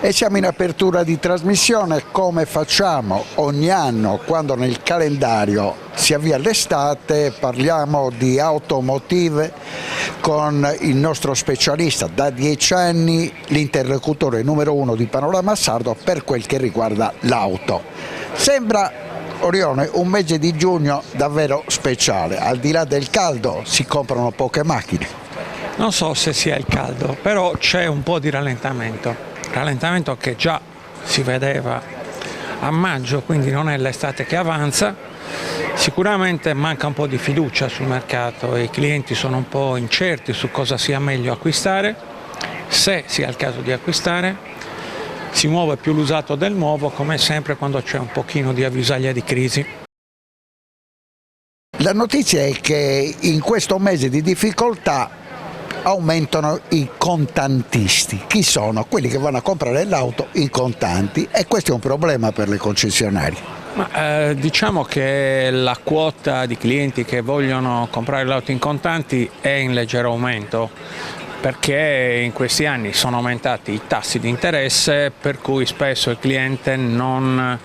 E siamo in apertura di trasmissione, come facciamo ogni anno quando nel calendario si avvia l'estate. Parliamo di automotive con il nostro specialista, da 10 anni l'interlocutore numero 1 di Panorama Sardo per quel che riguarda l'auto. Sembra, Orione, un mese di giugno davvero speciale. Al di là del caldo si comprano poche macchine. Non so se sia il caldo, però c'è un po' di rallentamento che già si vedeva a maggio, quindi non è l'estate che avanza. Sicuramente manca un po' di fiducia sul mercato e i clienti sono un po' incerti su cosa sia meglio acquistare, se sia il caso di acquistare. Si muove più l'usato del nuovo, come sempre quando c'è un pochino di avvisaglia di crisi. La notizia è che in questo mese di difficoltà aumentano i contantisti. Chi sono? Quelli che vanno a comprare l'auto in contanti, e questo è un problema per le concessionarie. Diciamo che la quota di clienti che vogliono comprare l'auto in contanti è in leggero aumento, perché in questi anni sono aumentati i tassi di interesse, per cui spesso il cliente non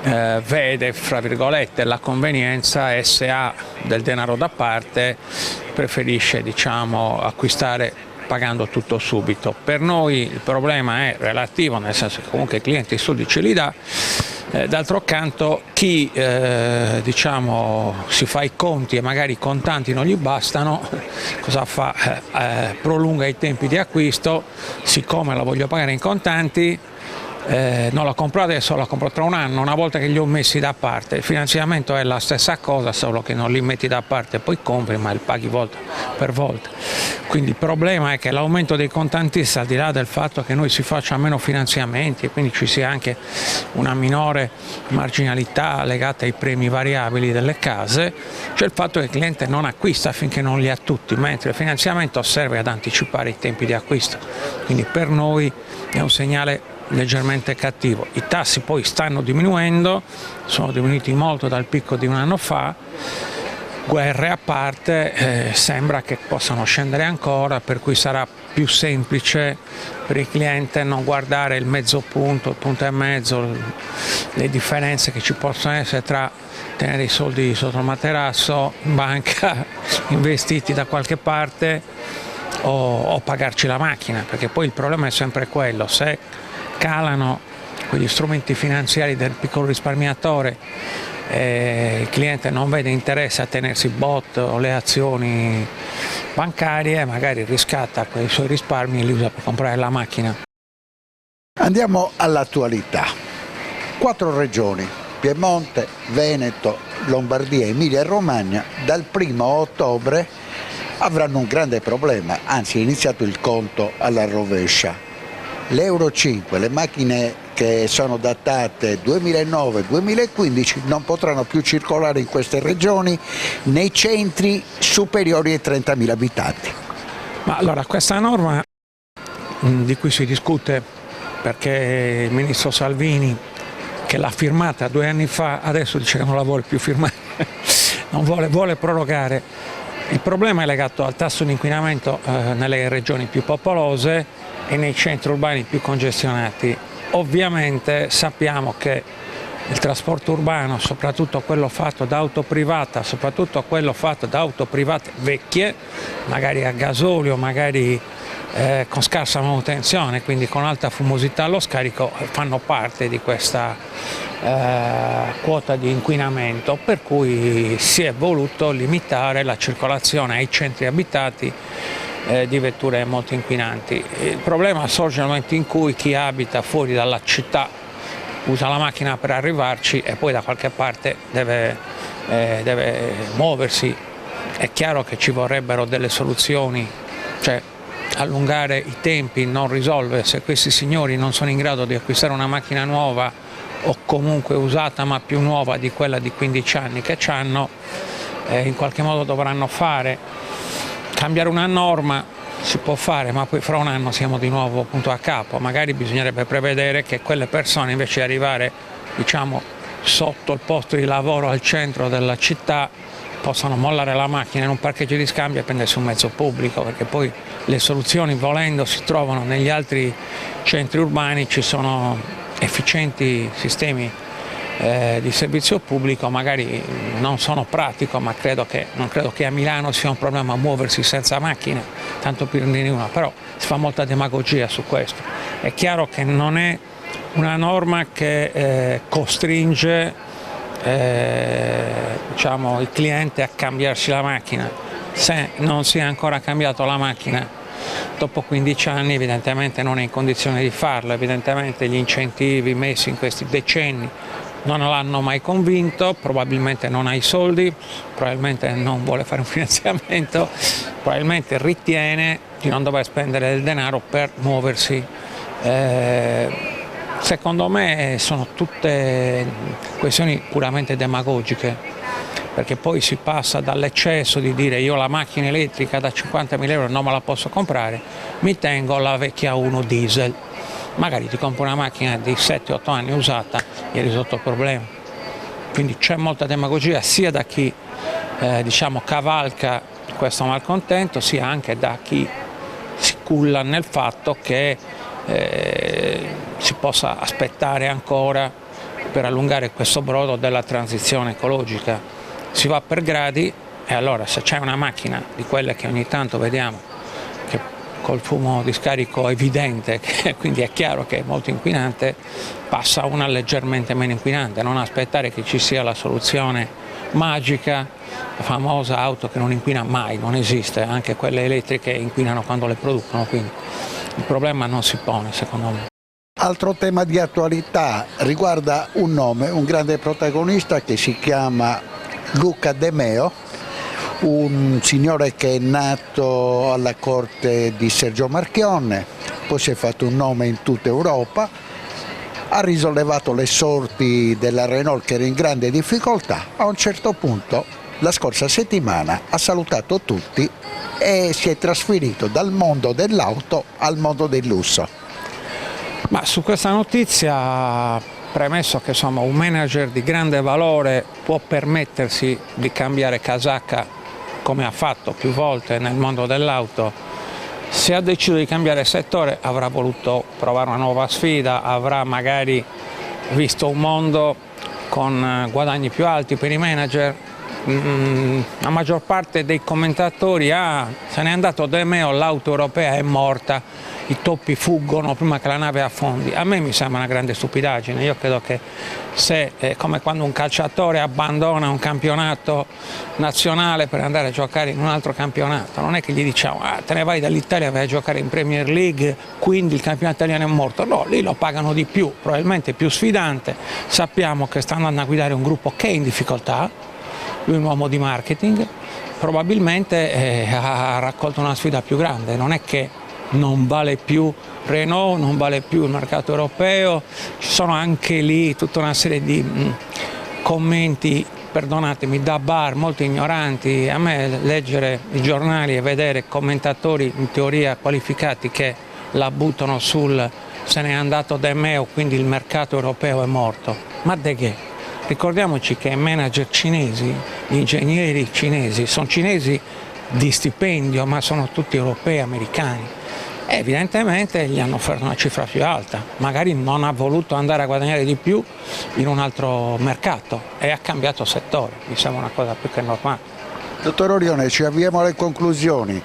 vede, fra virgolette, la convenienza, e se ha del denaro da parte preferisce, diciamo, acquistare pagando tutto subito. Per noi il problema è relativo, nel senso che comunque il cliente i soldi ce li dà. D'altro canto chi diciamo, si fa i conti e magari i contanti non gli bastano, cosa fa? Prolunga i tempi di acquisto. Siccome la voglio pagare in contanti, non la compro adesso, la compro tra un anno, una volta che li ho messi da parte. Il finanziamento è la stessa cosa, solo che non li metti da parte e poi compri, ma li paghi volta per volta. Quindi il problema è che l'aumento dei contantisti, al di là del fatto che noi si faccia meno finanziamenti e quindi ci sia anche una minore marginalità legata ai premi variabili delle case, c'è il fatto che il cliente non acquista finché non li ha tutti, mentre il finanziamento serve ad anticipare i tempi di acquisto. Quindi per noi è un segnale leggermente cattivo. I tassi poi stanno diminuendo, sono diminuiti molto dal picco di un anno fa. Guerre a parte, sembra che possano scendere ancora, per cui sarà più semplice per il cliente non guardare il mezzo punto, il punto e mezzo, le differenze che ci possono essere tra tenere i soldi sotto il materasso, in banca, investiti da qualche parte, o pagarci la macchina, perché poi il problema è sempre quello: se calano quegli strumenti finanziari del piccolo risparmiatore, il cliente non vede interesse a tenersi il bot o le azioni bancarie, magari riscatta quei suoi risparmi e li usa per comprare la macchina. Andiamo all'attualità. 4 regioni, Piemonte, Veneto, Lombardia, Emilia e Romagna, dal 1° ottobre avranno un grande problema, anzi è iniziato il conto alla rovescia. L'Euro 5, le macchine che sono datate 2009-2015 non potranno più circolare in queste regioni nei centri superiori ai 30.000 abitanti. Ma allora, questa norma di cui si discute, perché il ministro Salvini, che l'ha firmata 2 anni fa, adesso dice che non la vuole più firmare, non vuole prorogare. Il problema è legato al tasso di inquinamento nelle regioni più popolose e nei centri urbani più congestionati. Ovviamente sappiamo che il trasporto urbano, soprattutto quello fatto da auto privata, soprattutto quello fatto da auto private vecchie, magari a gasolio, magari con scarsa manutenzione, quindi con alta fumosità allo scarico, fanno parte di questa quota di inquinamento, per cui si è voluto limitare la circolazione ai centri abitati di vetture molto inquinanti. Il problema sorge nel momento in cui chi abita fuori dalla città usa la macchina per arrivarci e poi da qualche parte deve muoversi. È chiaro che ci vorrebbero delle soluzioni, cioè allungare i tempi non risolve. Se questi signori non sono in grado di acquistare una macchina nuova o comunque usata ma più nuova di quella di 15 anni che hanno, in qualche modo dovranno fare. Cambiare una norma si può fare, ma poi fra un anno siamo di nuovo punto a capo. Magari bisognerebbe prevedere che quelle persone, invece di arrivare, diciamo, sotto il posto di lavoro al centro della città, possano mollare la macchina in un parcheggio di scambio e prendersi un mezzo pubblico, perché poi le soluzioni volendo si trovano negli altri centri urbani, ci sono efficienti sistemi di servizio pubblico, magari non sono pratico, ma non credo che a Milano sia un problema muoversi senza macchine, tanto per dirne una, però si fa molta demagogia su questo. È chiaro che non è una norma che costringe diciamo, il cliente a cambiarsi la macchina. Se non si è ancora cambiato la macchina dopo 15 anni evidentemente non è in condizione di farlo, evidentemente gli incentivi messi in questi decenni non l'hanno mai convinto, probabilmente non ha i soldi, probabilmente non vuole fare un finanziamento, probabilmente ritiene di non dover spendere del denaro per muoversi. Secondo me sono tutte questioni puramente demagogiche, perché poi si passa dall'eccesso di dire io la macchina elettrica da 50.000 euro non me la posso comprare, mi tengo la vecchia 1 diesel. Magari ti compri una macchina di 7-8 anni usata e hai risolto il problema. Quindi c'è molta demagogia sia da chi diciamo, cavalca questo malcontento, sia anche da chi si culla nel fatto che si possa aspettare ancora per allungare questo brodo della transizione ecologica. Si va per gradi e allora se c'è una macchina di quelle che ogni tanto vediamo col fumo di scarico evidente, che quindi è chiaro che è molto inquinante, passa una leggermente meno inquinante, non aspettare che ci sia la soluzione magica, la famosa auto che non inquina mai, non esiste, anche quelle elettriche inquinano quando le producono, quindi il problema non si pone secondo me. Altro tema di attualità riguarda un nome, un grande protagonista che si chiama Luca De Meo, un signore che è nato alla corte di Sergio Marchionne, poi si è fatto un nome in tutta Europa, ha risollevato le sorti della Renault che era in grande difficoltà, a un certo punto la scorsa settimana ha salutato tutti e si è trasferito dal mondo dell'auto al mondo del lusso. Ma su questa notizia, premesso che insomma, un manager di grande valore può permettersi di cambiare casacca come ha fatto più volte nel mondo dell'auto, se ha deciso di cambiare settore avrà voluto provare una nuova sfida, avrà magari visto un mondo con guadagni più alti per i manager. La maggior parte dei commentatori se n'è andato De Meo, l'auto europea è morta, i toppi fuggono prima che la nave affondi. A me mi sembra una grande stupidaggine. Io credo che se è come quando un calciatore abbandona un campionato nazionale per andare a giocare in un altro campionato, non è che gli diciamo te ne vai dall'Italia e vai a giocare in Premier League, quindi il campionato italiano è morto. No, lì lo pagano di più, probabilmente più sfidante. Sappiamo che sta andando a guidare un gruppo che è in difficoltà, lui è un uomo di marketing, probabilmente ha raccolto una sfida più grande, non è che non vale più Renault, non vale più il mercato europeo, ci sono anche lì tutta una serie di commenti, perdonatemi, da bar molto ignoranti. A me leggere i giornali e vedere commentatori in teoria qualificati che la buttano sul se n'è andato De Meo, quindi il mercato europeo è morto, ma de che? Ricordiamoci che i manager cinesi, gli ingegneri cinesi, sono cinesi di stipendio, ma sono tutti europei, americani. E evidentemente gli hanno offerto una cifra più alta, magari non ha voluto andare a guadagnare di più in un altro mercato e ha cambiato settore, mi sembra una cosa più che normale. Dottor Orione, ci avviamo alle conclusioni.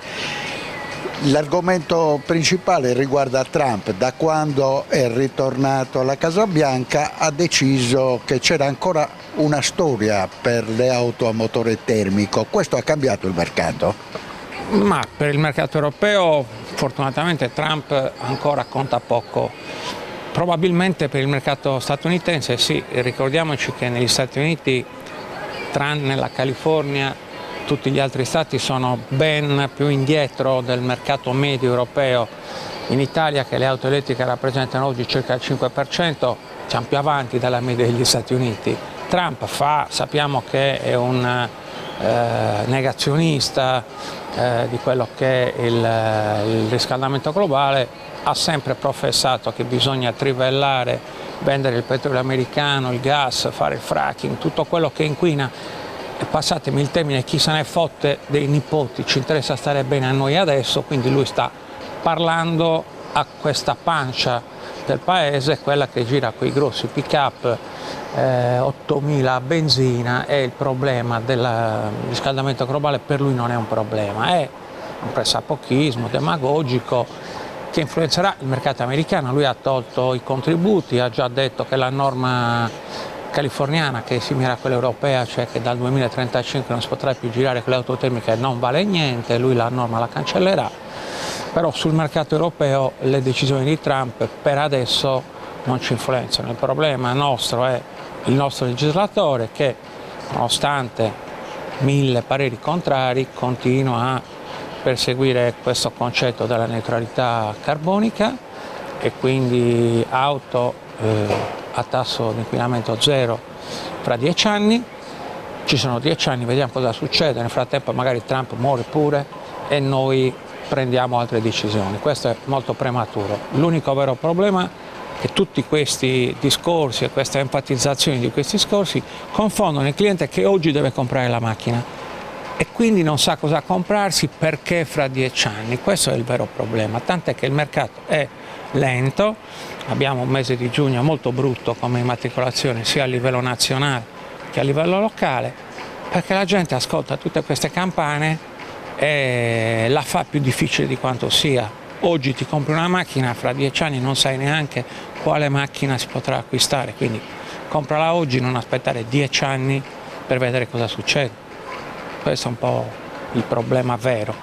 L'argomento principale riguarda Trump. Da quando è ritornato alla Casa Bianca ha deciso che c'era ancora una storia per le auto a motore termico. Questo ha cambiato il mercato? Ma per il mercato europeo fortunatamente Trump ancora conta poco. Probabilmente per il mercato statunitense sì, ricordiamoci che negli Stati Uniti, tranne la California, tutti gli altri stati sono ben più indietro del mercato medio europeo. In Italia, che le auto elettriche rappresentano oggi circa il 5%, siamo più avanti dalla media degli Stati Uniti. Trump sappiamo che è un negazionista di quello che è il riscaldamento globale, ha sempre professato che bisogna trivellare, vendere il petrolio americano, il gas, fare il fracking, tutto quello che inquina. e passatemi il termine, chi se ne fotte dei nipoti, ci interessa stare bene a noi adesso, quindi lui sta parlando a questa pancia del paese, quella che gira con i grossi pick-up 8.000 a benzina, e il problema del riscaldamento globale per lui non è un problema, è un pressapochismo demagogico che influenzerà il mercato americano. Lui ha tolto i contributi, ha già detto che la norma californiana, che è simile a quella europea, cioè che dal 2035 non si potrà più girare con le auto termiche, non vale niente, lui la norma la cancellerà. Però sul mercato europeo le decisioni di Trump per adesso non ci influenzano. Il problema nostro è il nostro legislatore che, nonostante 1000 pareri contrari, continua a perseguire questo concetto della neutralità carbonica e quindi auto a tasso di inquinamento zero fra 10 anni. Ci sono 10 anni, vediamo cosa succede, nel frattempo magari Trump muore pure e noi prendiamo altre decisioni. Questo è molto prematuro. L'unico vero problema è che tutti questi discorsi e queste enfatizzazioni di questi discorsi confondono il cliente che oggi deve comprare la macchina e quindi non sa cosa comprarsi perché fra 10 anni. Questo è il vero problema, tant'è che il mercato è lento, abbiamo un mese di giugno molto brutto come immatricolazione sia a livello nazionale che a livello locale, perché la gente ascolta tutte queste campane e la fa più difficile di quanto sia. Oggi ti compri una macchina, fra 10 anni non sai neanche quale macchina si potrà acquistare, quindi comprala oggi, non aspettare 10 anni per vedere cosa succede. Questo è un po' il problema vero.